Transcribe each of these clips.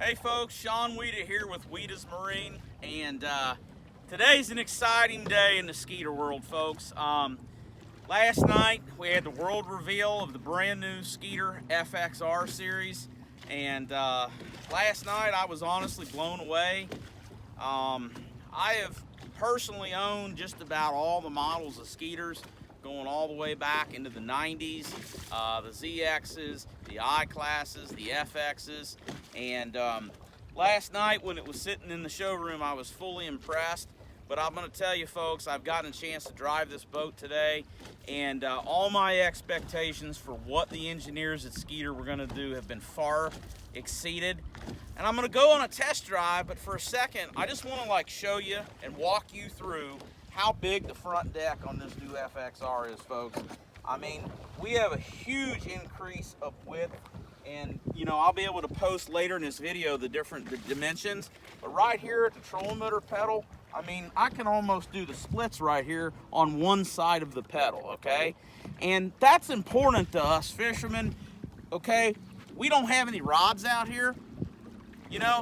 Hey folks, Sean Wieda here with Wieda's Marine, and today's an exciting day in the Skeeter world, folks. Last night we had the world reveal of the brand new Skeeter FXR series, and last night I was honestly blown away. I have personally owned just about all the models of Skeeters, going all the way back into the 90s, the ZXs, the I-classes, the FXs, and last night when it was sitting in the showroom I was fully impressed. But I'm going to tell you folks, I've gotten a chance to drive this boat today, and all my expectations for what the engineers at Skeeter were going to do have been far exceeded. And I'm going to go on a test drive, but for a second I just want to show you and walk you through how big the front deck on this new FXR is, folks. I mean, we have a huge increase of width, and I'll be able to post later in this video the dimensions. But right here at the trolling motor pedal, I mean, I can almost do the splits right here on one side of the pedal, okay? And that's important to us fishermen, okay? We don't have any rods out here.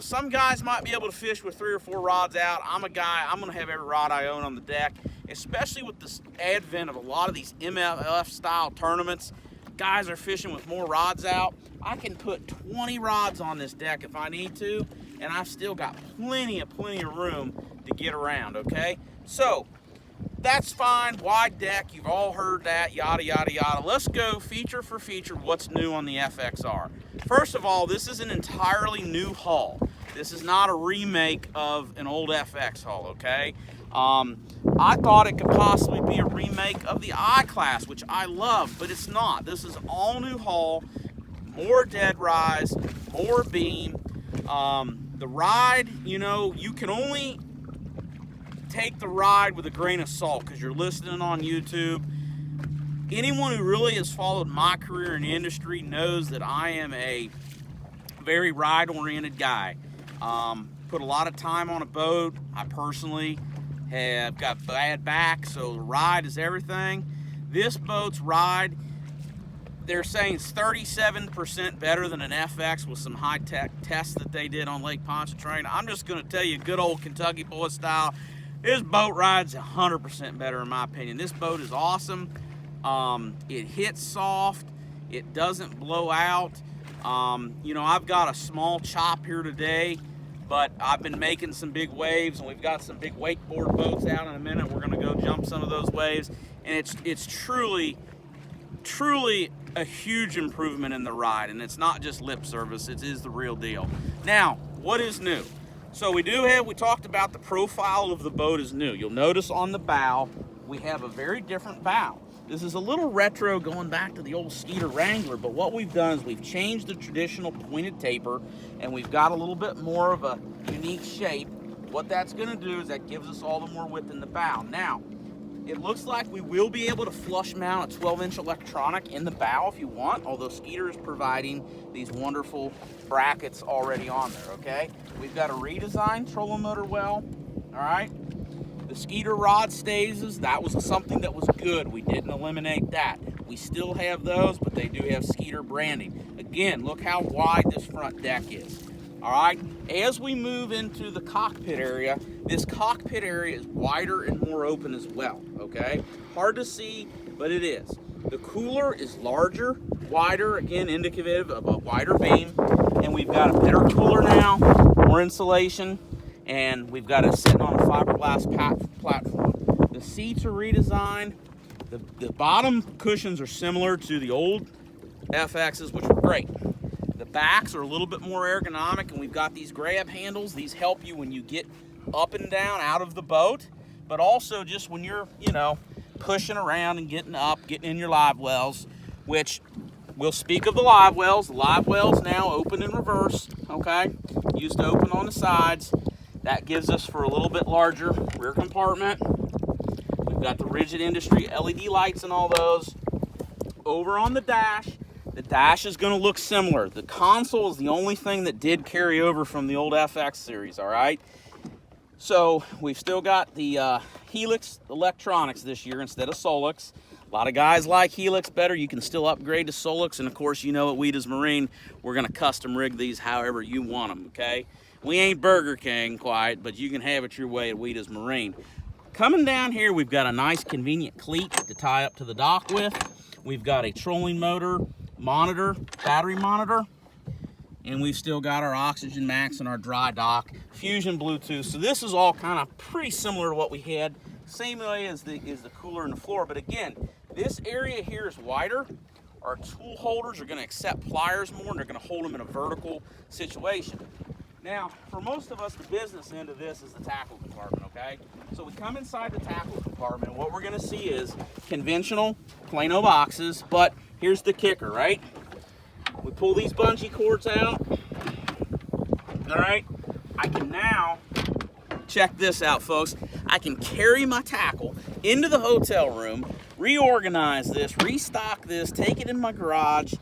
Some guys might be able to fish with 3 or 4 rods out. I'm a guy, I'm gonna have every rod I own on the deck, especially with this advent of a lot of these MLF style tournaments. Guys are fishing with more rods out. I can put 20 rods on this deck if I need to, and I've still got plenty of room to get around, okay? So, that's fine, wide deck, you've all heard that, yada, yada, yada. Let's go feature for feature what's new on the FXR. First of all, this is an entirely new hull. This is not a remake of an old FX hull, okay? I thought it could possibly be a remake of the I-class, which I love, but it's not. This is all new hull, more dead rise, more beam. The ride, you can only take the ride with a grain of salt because you're listening on YouTube. Anyone who really has followed my career in the industry knows that I am a very ride-oriented guy. Put a lot of time on a boat. I personally have got bad back, so the ride is everything. This boat's ride, they're saying it's 37% better than an FX with some high-tech tests that they did on Lake Pontchartrain. I'm just going to tell you, good old Kentucky boy style, this boat ride's 100% better in my opinion. This boat is awesome. It hits soft. It doesn't blow out. I've got a small chop here today, but I've been making some big waves, and we've got some big wakeboard boats out in a minute. We're going to go jump some of those waves, and it's truly a huge improvement in the ride, and it's not just lip service. It is the real deal. Now, what is new? So we talked about the profile of the boat is new. You'll notice on the bow, we have a very different bow. This is a little retro going back to the old Skeeter Wrangler, but what we've done is we've changed the traditional pointed taper, and we've got a little bit more of a unique shape. What that's gonna do is that gives us all the more width in the bow. Now, it looks like we will be able to flush mount a 12-inch electronic in the bow if you want, although Skeeter is providing these wonderful brackets already on there, okay? We've got a redesigned trolling motor well, all right? The Skeeter rod stays, that was something that was good. We didn't eliminate that. We still have those, but they do have Skeeter branding. Again, look how wide this front deck is. All right, as we move into the cockpit area, this cockpit area is wider and more open as well, okay? Hard to see, but it is. The cooler is larger, wider, again, indicative of a wider beam, and we've got a better cooler now, more insulation, and we've got it sitting on a fiberglass platform. The seats are redesigned. The bottom cushions are similar to the old FXs, which were great. The backs are a little bit more ergonomic, and we've got these grab handles. These help you when you get up and down out of the boat, but also just when you're, pushing around and getting up, getting in your live wells, which we'll speak of the live wells. The live wells now open in reverse, okay? Used to open on the sides. That gives us for a little bit larger rear compartment. We've got the rigid industry LED lights and all those. Over on the dash is going to look similar. The console is the only thing that did carry over from the old FX series, all right? So we've still got the Helix electronics this year instead of Solix. A lot of guys like Helix better. You can still upgrade to Solix, and of course, you know at Wieda's Marine, we're gonna custom rig these however you want them, okay? We ain't Burger King quite, but you can have it your way at Wieda's Marine. Coming down here, we've got a nice convenient cleat to tie up to the dock with. We've got a trolling motor, monitor, battery monitor, and we've still got our Oxygen Max and our dry dock, Fusion Bluetooth. So this is all kind of pretty similar to what we had. Same way as the cooler and the floor, but again, this area here is wider. Our tool holders are going to accept pliers more, and they're going to hold them in a vertical situation. Now, for most of us, the business end of this is the tackle compartment, okay? So we come inside the tackle compartment, and what we're going to see is conventional Plano boxes, but here's the kicker, right? We pull these bungee cords out, all right? I can now, check this out, folks. I can carry my tackle into the hotel room, reorganize this, restock this, take it in my garage.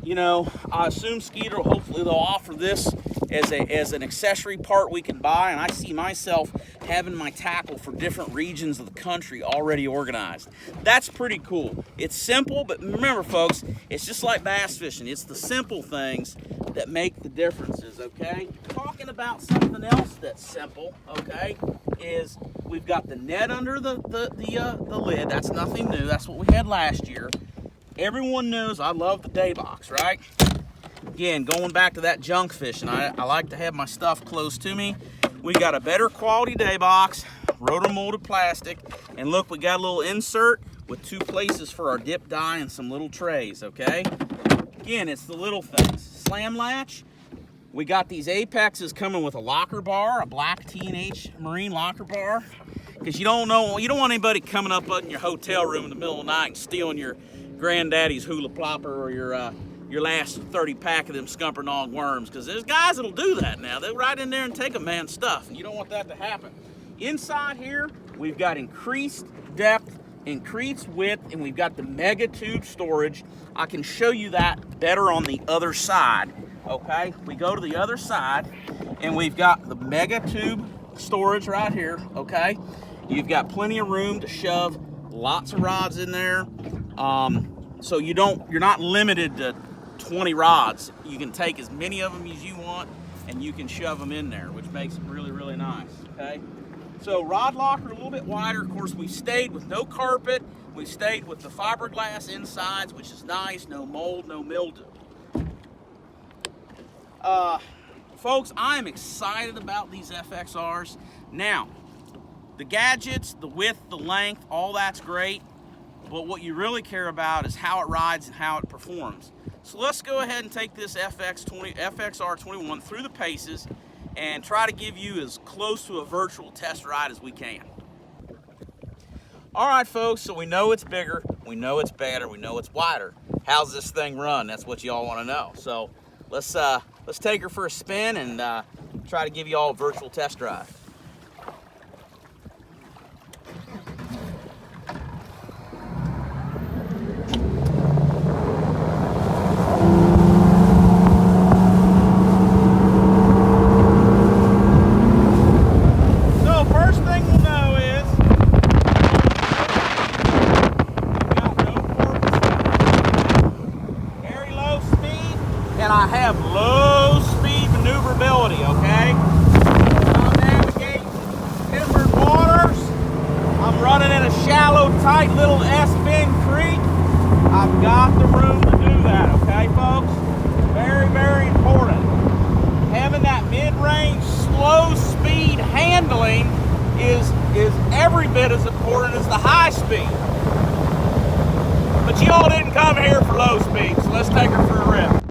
You know, I assume Skeeter, hopefully they'll offer this as an accessory part we can buy, and I see myself having my tackle for different regions of the country already organized. That's pretty cool. It's simple, but remember, folks, it's just like bass fishing. It's the simple things that make the differences, okay? Talking about something else that's simple, okay, is we've got the net under the lid. That's nothing new. That's what we had last year. Everyone knows I love the day box, right? Again, going back to that junk fishing, I like to have my stuff close to me. We got a better quality day box, rotor molded plastic, and look, we got a little insert with 2 places for our dip die and some little trays, okay? Again, it's the little things. Slam latch, we got these Apexes coming with a locker bar, a black T&H Marine locker bar, because you don't want anybody coming up in your hotel room in the middle of the night and stealing your granddaddy's hula plopper or your last 30 pack of them Scumpernong worms, because there's guys that'll do that now. They'll right in there and take a man's stuff, and you don't want that to happen. Inside here, we've got increased depth, increased width, and we've got the mega tube storage. I can show you that better on the other side, okay? We go to the other side, and we've got the mega tube storage right here, okay? You've got plenty of room to shove lots of rods in there. So you're not limited to 20 rods. You can take as many of them as you want, and you can shove them in there, which makes it really, really nice, okay? So rod locker a little bit wider. Of course, we stayed with no carpet. We stayed with the fiberglass insides, which is nice. No mold, no mildew. Folks, I'm excited about these FXRs. Now, the gadgets, the width, the length, all that's great. But what you really care about is how it rides and how it performs. So let's go ahead and take this FXR21 through the paces and try to give you as close to a virtual test ride as we can. All right, folks, so we know it's bigger, we know it's better, we know it's wider. How's this thing run? That's what you all want to know. So let's take her for a spin and try to give you all a virtual test drive. And I have low speed maneuverability, okay? I'm navigating timbered waters. I'm running in a shallow, tight little S-bend creek. I've got the room to do that, okay, folks? Very, very important. Having that mid-range, slow speed handling is every bit as important as the high speed. But you all didn't come here for low speed, so let's take her for a rip.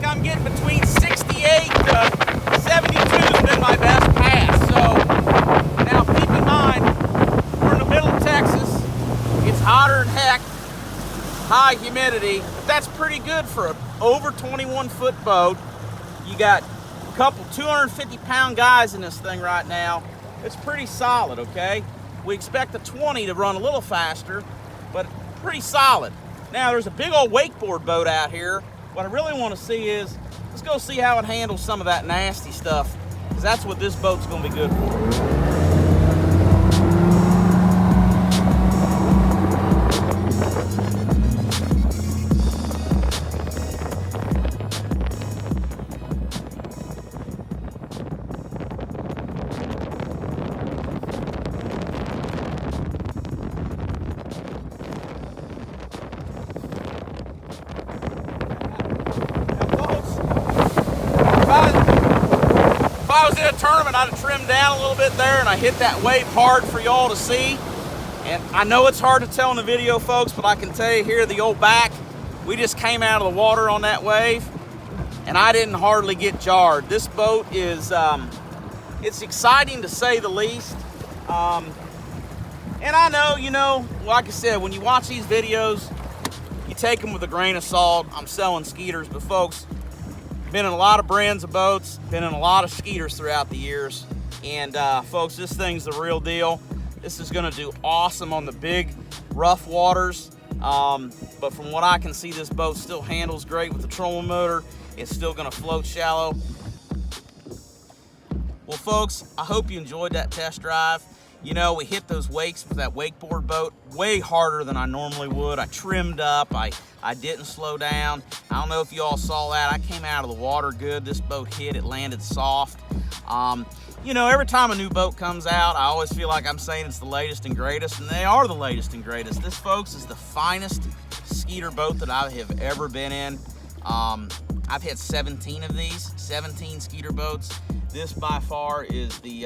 like I'm getting between 68 to 72 has been my best pass. So now keep in mind, we're in the middle of Texas. It's hotter than heck, high humidity, but that's pretty good for an over 21-foot boat. You got a couple 250-pound guys in this thing right now. It's pretty solid, okay? We expect the 20 to run a little faster, but pretty solid. Now, there's a big old wakeboard boat out here. What I really want to see is, let's go see how it handles some of that nasty stuff, because that's what this boat's going to be good for. If I was in a tournament, I'd have trimmed down a little bit there, and I hit that wave hard for y'all to see. And I know it's hard to tell in the video, folks, but I can tell you here, the old back, we just came out of the water on that wave, and I didn't hardly get jarred. This boat is, it's exciting to say the least. And I know, you know, like I said, when you watch these videos, you take them with a grain of salt. I'm selling Skeeters, but folks, been in a lot of brands of boats, been in a lot of Skeeters throughout the years, and folks, this thing's the real deal. This is gonna do awesome on the big, rough waters, but from what I can see, this boat still handles great with the trolling motor. It's still gonna float shallow. Well, folks, I hope you enjoyed that test drive. You know, we hit those wakes with that wakeboard boat way harder than I normally would. I trimmed up, I didn't slow down. I don't know if you all saw that. I came out of the water good. This boat hit, it landed soft. You know, every time a new boat comes out, I always feel like I'm saying it's the latest and greatest, and they are the latest and greatest. This, folks, is the finest Skeeter boat that I have ever been in. I've had 17 of these, 17 Skeeter boats. This by far is the,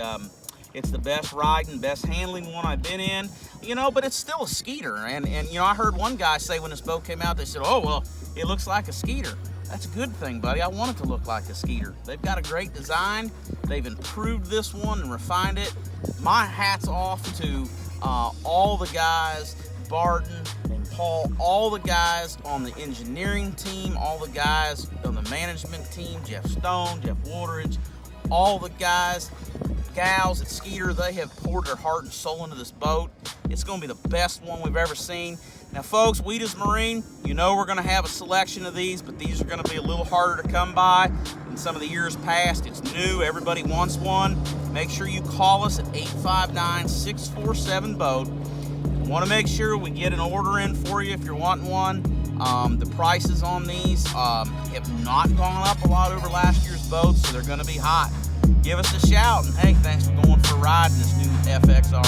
it's the best riding, best handling one I've been in, you know, but it's still a Skeeter. And you know, I heard one guy say when this boat came out, they said, oh, well, it looks like a Skeeter. That's a good thing, buddy. I want it to look like a Skeeter. They've got a great design. They've improved this one and refined it. My hat's off to all the guys, Barton and Paul, all the guys on the engineering team, all the guys on the management team, Jeff Stone, Jeff Woolridge, all the guys, gals at Skeeter. They have poured their heart and soul into this boat. It's going to be the best one we've ever seen. Now, folks, Wieda's Marine, you know we're going to have a selection of these, but these are going to be a little harder to come by than some of the years past. It's new. Everybody wants one. Make sure you call us at 859-647-BOAT. Want to make sure we get an order in for you if you're wanting one. The prices on these have not gone up a lot over last year's boats, so they're going to be hot. Give us a shout, and hey, thanks for going for a ride in this new FXR.